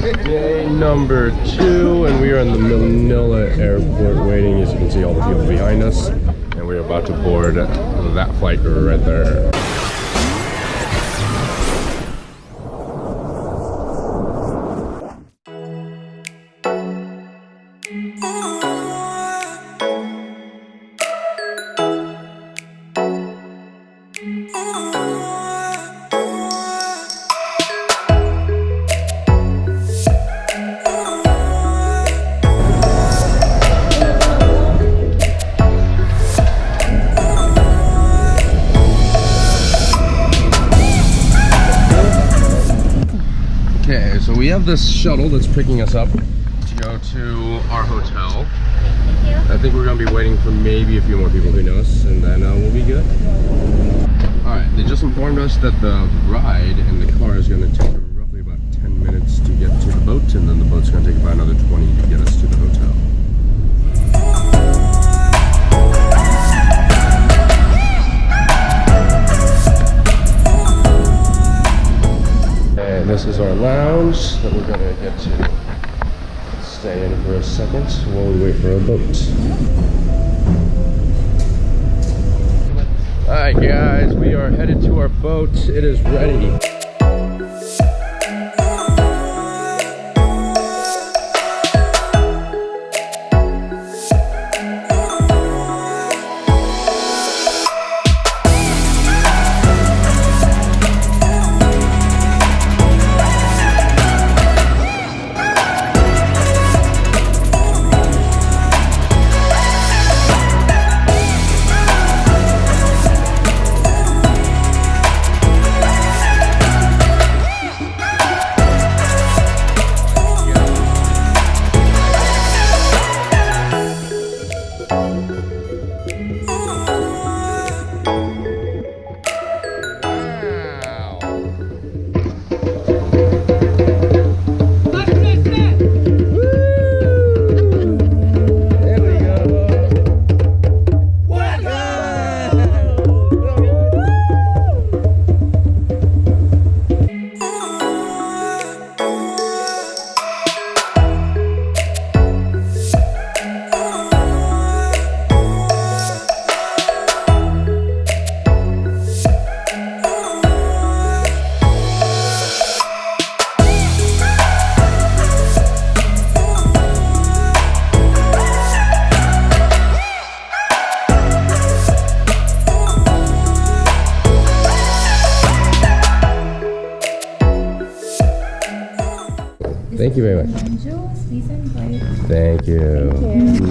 Day number 2, and we are in the Manila airport waiting. As you can see, all the people behind us, and we're about to board that flight right there. Okay, so we have this shuttle that's picking us up to go to our hotel. Thank you. I think we're going to be waiting for maybe a few more people who know us, and then we'll be good. Alright, they just informed us that the ride in the car is going to take roughly about 10 minutes to get to the boat, and then the boat's going to take about another 20 to get us to the hotel. And this is our lounge that we're going to get to stay in for a second while we wait for our boat. Alright guys, we are headed to our boat. It is ready. Thank you very much. Jules, please invite. Thank you. Thank you.